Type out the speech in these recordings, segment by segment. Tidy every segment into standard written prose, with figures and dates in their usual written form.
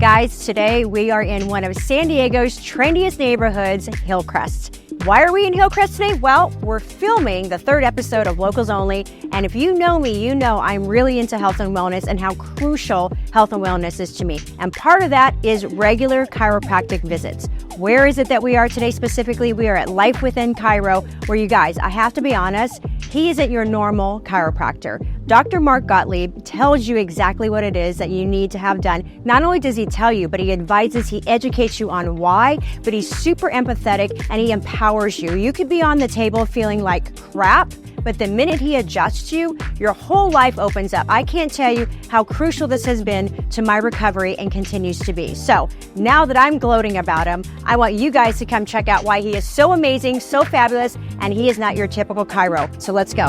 Guys, today we are in one of San Diego's trendiest neighborhoods, Hillcrest. Why are we in Hillcrest today? Well, we're filming the third episode of Locals Only, and if you know me, you know I'm really into health and wellness and how crucial health and wellness is to me. And part of that is regular chiropractic visits. Where is it that we are today specifically? We are at Lifewithin Chiro, where you guys, I have to be honest, he isn't your normal chiropractor. Dr. Mark Gottlieb tells you exactly what it is that you need to have done. Not only does he tell you, but he advises, he educates you on why, but he's super empathetic and he empowers you. You could be on the table feeling like crap, but the minute he adjusts you, your whole life opens up. I can't tell you how crucial this has been to my recovery and continues to be. So now that I'm gloating about him, I want you guys to come check out why he is so amazing, so fabulous, and he is not your typical chiro. So let's go.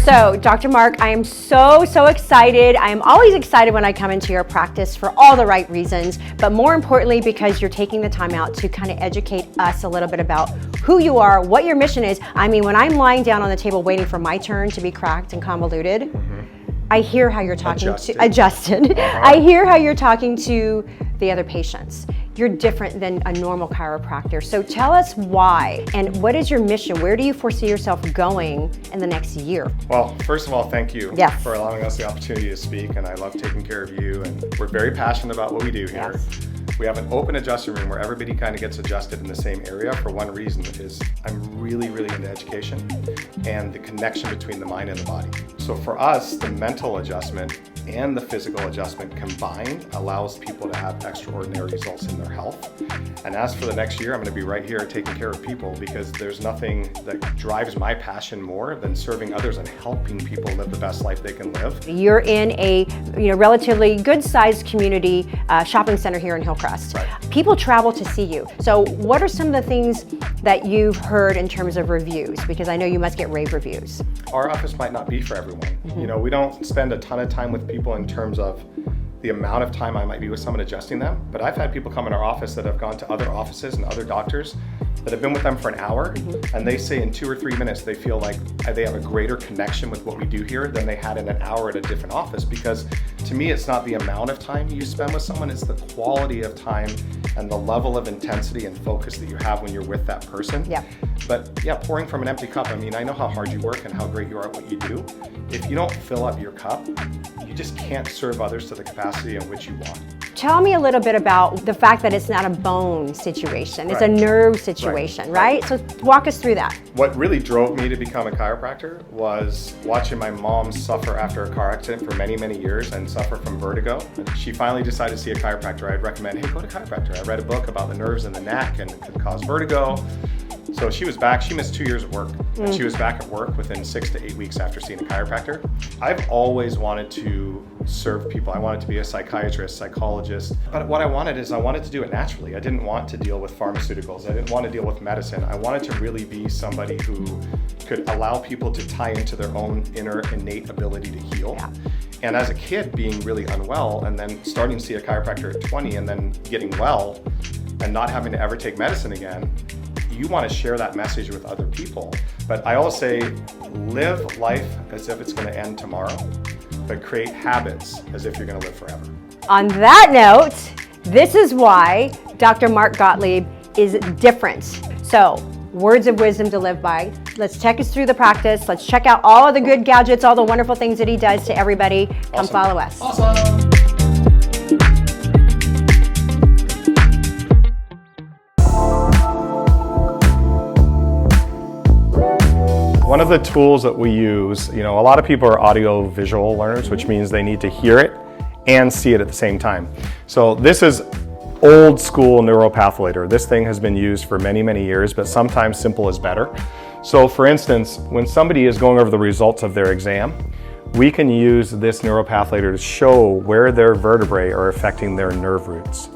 So, Dr. Mark, I am so excited. I am always excited when I come into your practice for all the right reasons, but more importantly, because you're taking the time out to kind of educate us a little bit about who you are, what your mission is. I mean, when I'm lying down on the table waiting for my turn to be cracked and convoluted, I hear how you're talking adjusted. I hear how you're talking to the other patients. You're different than a normal chiropractor. So tell us why, and what is your mission? Where do you foresee yourself going in the next year? Well, first of all, thank you for allowing us the opportunity to speak, and I love taking care of you, and we're very passionate about what we do here. Yes. We have an open adjusting room where everybody kind of gets adjusted in the same area for one reason, is I'm really into education and the connection between the mind and the body. So for us, the mental adjustment and the physical adjustment combined allows people to have extraordinary results in their health. And as for the next year, I'm going to be right here taking care of people, because there's nothing that drives my passion more than serving others and helping people live the best life they can live. You're in a relatively good-sized community shopping center here in Hillcrest. Right. People travel to see you. So what are some of the things that you've heard in terms of reviews? Because I know you must get rave reviews. Our office might not be for everyone. You know, we don't spend a ton of time with people in terms of the amount of time I might be with someone adjusting them, but I've had people come in our office that have gone to other offices and other doctors that have been with them for an hour, and they say in 2 or 3 minutes they feel like they have a greater connection with what we do here than they had in an hour at a different office. Because to me, it's not the amount of time you spend with someone, it's the quality of time and the level of intensity and focus that you have when you're with that person. Yeah. But yeah, pouring from an empty cup, I mean, I know how hard you work and how great you are at what you do. If you don't fill up your cup, you just can't serve others to the capacity in which you want. Tell me a little bit about the fact that it's not a bone situation, it's a nerve situation, right? So walk us through that. What really drove me to become a chiropractor was watching my mom suffer after a car accident for many years and suffer from vertigo. And she finally decided to see a chiropractor. I'd recommend, hey, go to a chiropractor. I read a book about the nerves in the neck and it could cause vertigo. So she was back, she missed 2 years of work, and she was back at work within 6 to 8 weeks after seeing a chiropractor. I've always wanted to serve people. I wanted to be a psychiatrist, psychologist, but what I wanted is I wanted to do it naturally. I didn't want to deal with pharmaceuticals. I didn't want to deal with medicine. I wanted to really be somebody who could allow people to tie into their own inner innate ability to heal. Yeah. And as a kid, being really unwell and then starting to see a chiropractor at 20 and then getting well and not having to ever take medicine again, you want to share that message with other people. But I always say, live life as if it's going to end tomorrow, but create habits as if you're going to live forever. On that note, this is why Dr. Mark Gottlieb is different. So, words of wisdom to live by. Let's take us through the practice. Let's check out all of the good gadgets, all the wonderful things that he does to everybody. Come follow us. Awesome. One of the tools that we use, a lot of people are audio visual learners, which means they need to hear it and see it at the same time. So this is old school neuropathylator. This thing has been used for many years, but sometimes simple is better. So for instance, when somebody is going over the results of their exam, we can use this neuropathylator to show where their vertebrae are affecting their nerve roots.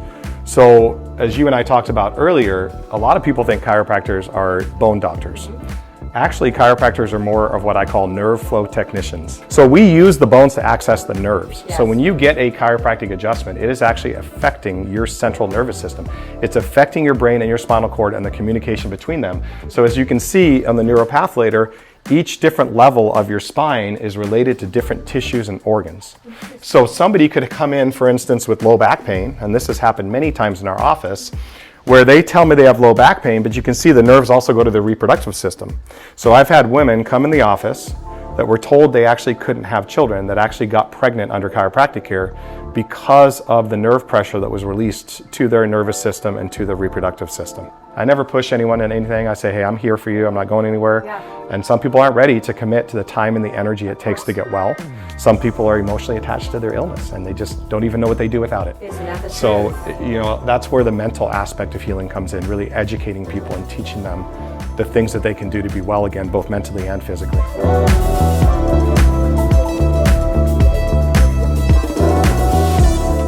So as you and I talked about earlier, a lot of people think chiropractors are bone doctors. Actually, chiropractors are more of what I call nerve flow technicians. So we use the bones to access the nerves. Yes. So when you get a chiropractic adjustment, it is actually affecting your central nervous system. It's affecting your brain and your spinal cord and the communication between them. So as you can see on the neuropathylator, each different level of your spine is related to different tissues and organs. So somebody could come in, for instance, with low back pain, and this has happened many times in our office, where they tell me they have low back pain, but you can see the nerves also go to the reproductive system. So I've had women come in the office that were told they actually couldn't have children, that actually got pregnant under chiropractic care because of the nerve pressure that was released to their nervous system and to the reproductive system. I never push anyone in anything. I say, hey, I'm here for you. I'm not going anywhere. Yeah. And some people aren't ready to commit to the time and the energy it takes to get well. Some people are emotionally attached to their illness and they just don't even know what they do without it. Isn't that the So, truth? you know, that's where the mental aspect of healing comes in, really educating people and teaching them the things that they can do to be well again, both mentally and physically.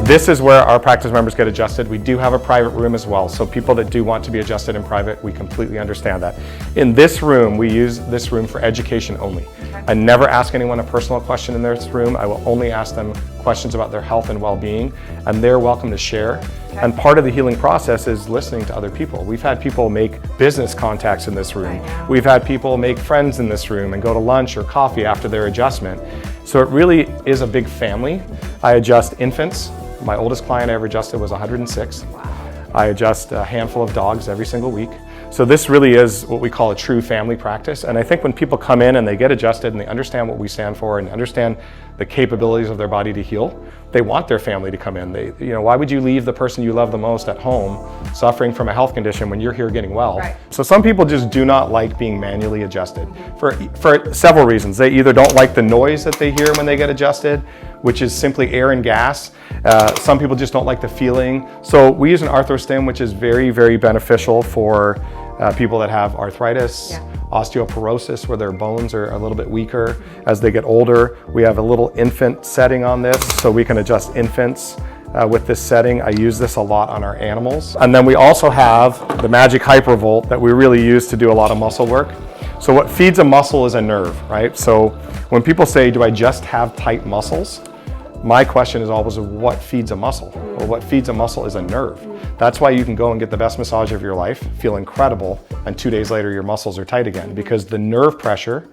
This is where our practice members get adjusted. We do have a private room as well, so people that do want to be adjusted in private, we completely understand that. In this room, we use this room for education only. I never ask anyone a personal question in this room. I will only ask them questions about their health and well-being, and they're welcome to share. And part of the healing process is listening to other people. We've had people make business contacts in this room. We've had people make friends in this room and go to lunch or coffee after their adjustment. So it really is a big family. I adjust infants. My oldest client I ever adjusted was 106. Wow. I adjust a handful of dogs every single week. So this really is what we call a true family practice. And I think when people come in and they get adjusted and they understand what we stand for and understand the capabilities of their body to heal, they want their family to come in. Why would you leave the person you love the most at home suffering from a health condition when you're here getting well? Right. So some people just do not like being manually adjusted for several reasons. They either don't like the noise that they hear when they get adjusted, which is simply air and gas. Some people just don't like the feeling. So we use an arthrostim, which is very, very beneficial for people that have arthritis, osteoporosis, where their bones are a little bit weaker as they get older. We have a little infant setting on this, so we can adjust infants with this setting. I use this a lot on our animals. And then we also have the Magic Hypervolt that we really use to do a lot of muscle work. So what feeds a muscle is a nerve, right? So when people say, do I just have tight muscles? My question is always, what feeds a muscle? Well, what feeds a muscle is a nerve. That's why you can go and get the best massage of your life, feel incredible, and 2 days later your muscles are tight again, because the nerve pressure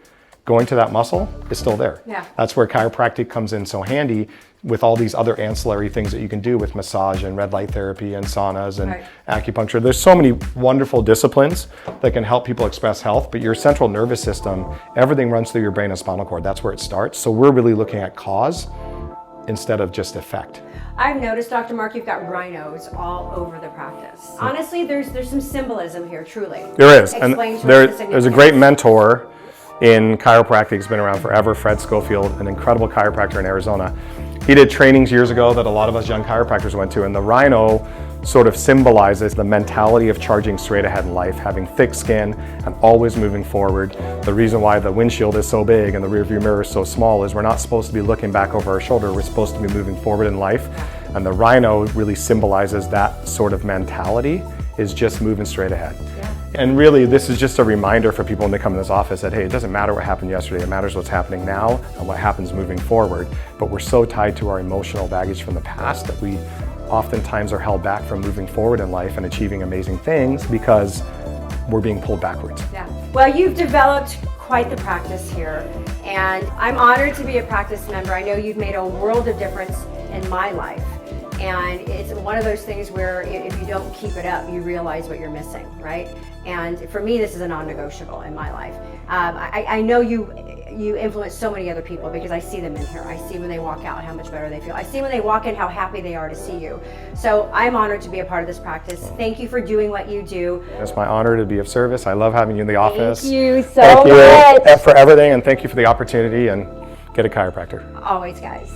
going to that muscle is still there. Yeah. That's where chiropractic comes in so handy, with all these other ancillary things that you can do with massage and red light therapy and saunas and acupuncture. There's so many wonderful disciplines that can help people express health, but your central nervous system, everything runs through your brain and spinal cord. That's where it starts. So we're really looking at cause instead of just effect. I've noticed, Dr. Mark, you've got rhinos all over the practice. Honestly, there's some symbolism here, truly. There is. Explain And to us the there's a significance. great mentor in chiropractic, he's been around forever, Fred Schofield, an incredible chiropractor in Arizona. He did trainings years ago that a lot of us young chiropractors went to, and the rhino sort of symbolizes the mentality of charging straight ahead in life, having thick skin and always moving forward. The reason why the windshield is so big and the rearview mirror is so small is we're not supposed to be looking back over our shoulder, we're supposed to be moving forward in life. And the rhino really symbolizes that sort of mentality, is just moving straight ahead. And really, this is just a reminder for people when they come in this office that, hey, it doesn't matter what happened yesterday, it matters what's happening now and what happens moving forward. But we're so tied to our emotional baggage from the past that we oftentimes are held back from moving forward in life and achieving amazing things because we're being pulled backwards. Yeah. Well, you've developed quite the practice here, and I'm honored to be a practice member. I know you've made a world of difference in my life. And it's one of those things where if you don't keep it up, you realize what you're missing, right? And for me, this is a non-negotiable in my life. I know you influence so many other people because I see them in here. I see when they walk out how much better they feel. I see when they walk in how happy they are to see you. So I'm honored to be a part of this practice. Thank you for doing what you do. It's my honor to be of service. I love having you in the office. Thank you so Thank much. you for everything, and thank you for the opportunity, and get a chiropractor. Always, guys.